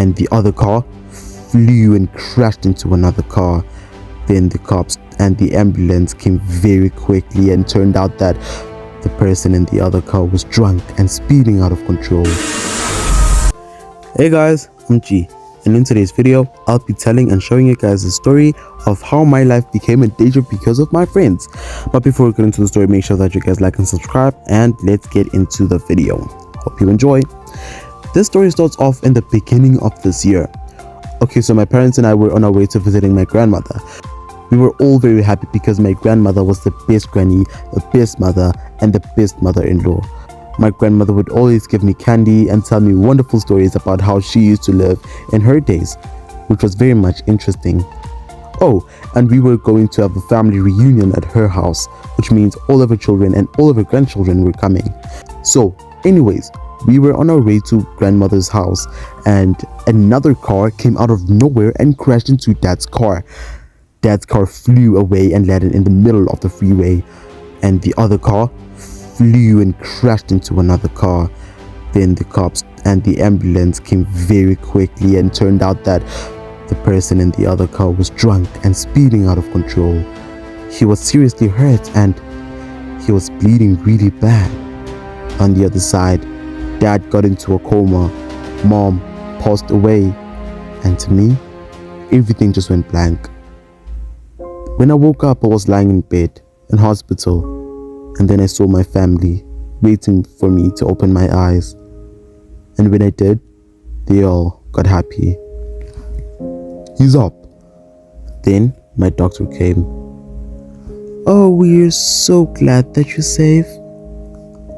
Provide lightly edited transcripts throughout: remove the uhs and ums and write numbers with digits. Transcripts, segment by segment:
and the other car flew and crashed into another car. Then the cops and the ambulance came very quickly, and turned out that the person in the other car was drunk and speeding out of control. Hey guys, I'm G, and in today's video, I'll be telling and showing you guys the story of how my life became in danger because of my friends. But before we get into the story, make sure that you guys like and subscribe, and let's get into the video. Hope you enjoy. This story starts off in the beginning of this year. Okay, so my parents and I were on our way to visiting my grandmother. We were all very happy because my grandmother was the best granny, the best mother, and the best mother-in-law. My grandmother would always give me candy and tell me wonderful stories about how she used to live in her days, which was very much interesting. Oh, and we were going to have a family reunion at her house, which means all of her children and all of her grandchildren were coming. So, anyways, we were on our way to grandmother's house, and another car came out of nowhere and crashed into Dad's car. Dad's car flew away and landed in the middle of the freeway, and the other car flew and crashed into another car. Then the cops and the ambulance came very quickly, and turned out that the person in the other car was drunk and speeding out of control. He was seriously hurt and he was bleeding really bad. On the other side, Dad got into a coma, Mom passed away, and to me, everything just went blank. When I woke up, I was lying in bed in hospital, and then I saw my family waiting for me to open my eyes. And when I did, they all got happy. He's up. Then my doctor came. Oh, we're so glad that you're safe.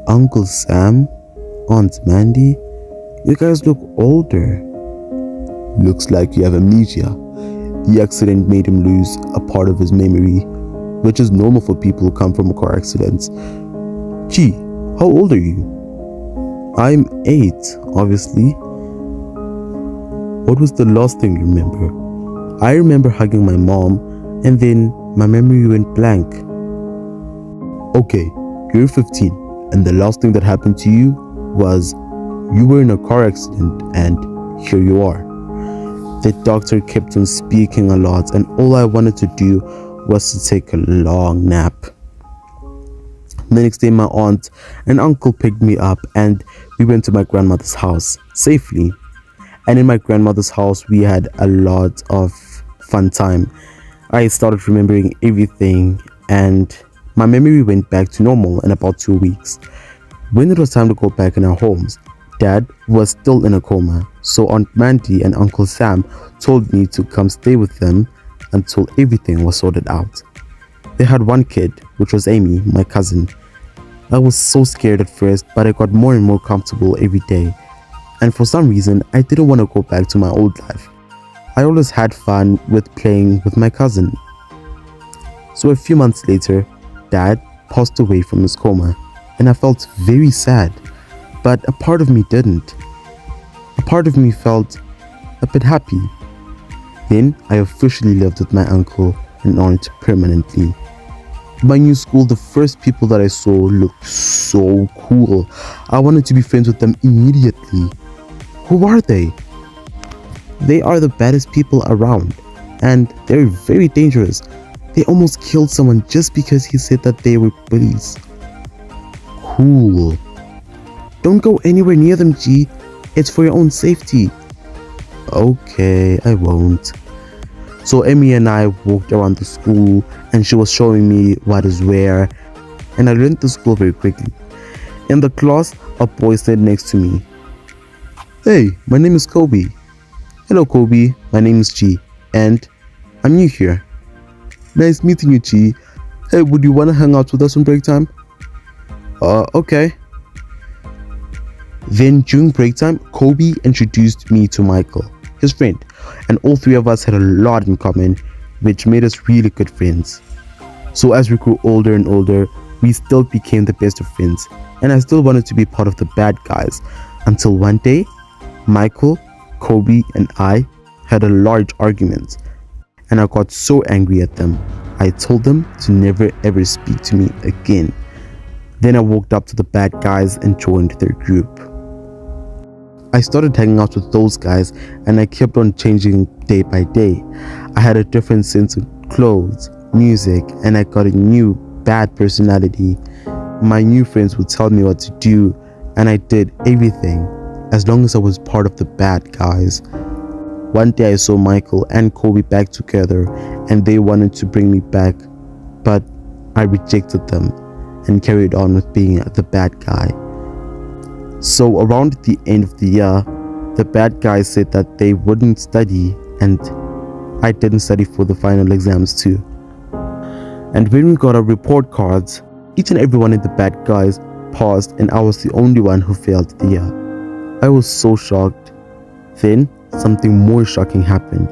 Uncle Sam, Aunt Mandy, you guys look older. Looks like you have amnesia. The accident made him lose a part of his memory, which is normal for people who come from a car accident. Gee, how old are you? I'm 8, obviously. What was the last thing you remember? I remember hugging my mom, and then my memory went blank. Okay, you're 15, and the last thing that happened to you was you were in a car accident, and here you are. The doctor kept on speaking a lot, and all I wanted to do was to take a long nap. The next day, my aunt and uncle picked me up, and we went to my grandmother's house safely. And in my grandmother's house, we had a lot of fun time. I started remembering everything, and my memory went back to normal in about 2 weeks. When it was time to go back in our homes, Dad was still in a coma, so Aunt Mandy and Uncle Sam told me to come stay with them until everything was sorted out. They had one kid, which was Amy, my cousin. I was so scared at first, but I got more and more comfortable every day. And for some reason, I didn't want to go back to my old life. I always had fun with playing with my cousin. So a few months later, Dad passed away from his coma, and I felt very sad. But a part of me didn't. A part of me felt a bit happy. Then I officially lived with my uncle and aunt permanently. My new school, the first people that I saw looked so cool. I wanted to be friends with them immediately. Who are they? They are the baddest people around, and they're very dangerous. They almost killed someone just because he said that they were bullies. Cool. Don't go anywhere near them, G. It's for your own safety. Okay, I won't. So Emmy and I walked around the school, and she was showing me what is where, and I learned the school very quickly. In the class, a boy sat next to me. Hey, my name is Kobe. Hello, Kobe. My name is G, and I'm new here. Nice meeting you, G. Hey, would you want to hang out with us on break time? Okay. Then during break time, Kobe introduced me to Michael, his friend, and all three of us had a lot in common, which made us really good friends. So as we grew older and older, we still became the best of friends, and I still wanted to be part of the bad guys, until one day, Michael, Kobe, and I had a large argument, and I got so angry at them. I told them to never ever speak to me again. Then I walked up to the bad guys and joined their group. I started hanging out with those guys and I kept on changing day by day. I had a different sense of clothes, music, and I got a new bad personality. My new friends would tell me what to do and I did everything as long as I was part of the bad guys. One day I saw Michael and Kobe back together and they wanted to bring me back, but I rejected them and carried on with being the bad guy. So around the end of the year, the bad guys said that they wouldn't study and I didn't study for the final exams too. And when we got our report cards, each and every one of the bad guys passed and I was the only one who failed the year. I was so shocked. Then something more shocking happened.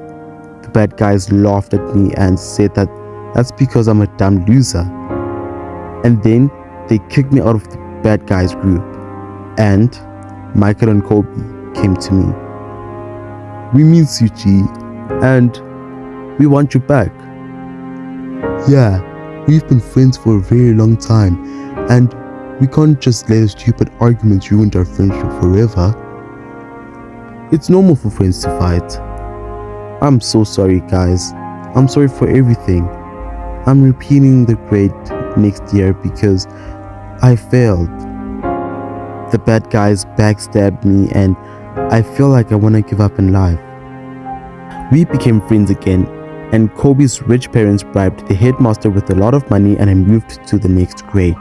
The bad guys laughed at me and said that that's because I'm a dumb loser. And then they kicked me out of the bad guys group. And Michael and Kobe came to me. "We miss you, G, and we want you back." "Yeah, we've been friends for a very long time, and we can't just let a stupid argument ruin our friendship forever. It's normal for friends to fight." "I'm so sorry, guys. I'm sorry for everything. I'm repeating the grade next year because I failed." The bad guys backstabbed me and I feel like I want to give up in life. We became friends again and Kobe's rich parents bribed the headmaster with a lot of money and I moved to the next grade.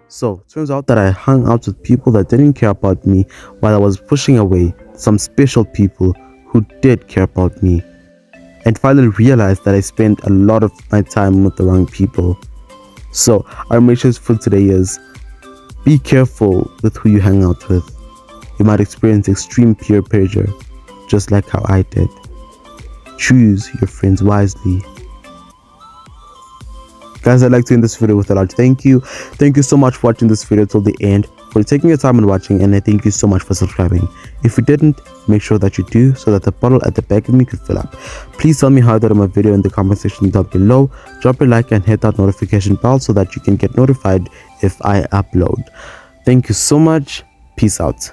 So, turns out that I hung out with people that didn't care about me while I was pushing away some special people who did care about me. And finally realized that I spent a lot of my time with the wrong people. So, our message for today is, be careful with who you hang out with. You might experience extreme peer pressure, just like how I did. Choose your friends wisely. Guys, I'd like to end this video with a large thank you. Thank you so much for watching this video till the end, for taking your time and watching, and I thank you so much for subscribing. If you didn't, make sure that you do so that the bottle at the back of me could fill up. Please tell me how I did on my video in the comment section down below. Drop a like and hit that notification bell so that you can get notified if I upload. Thank you so much. Peace out.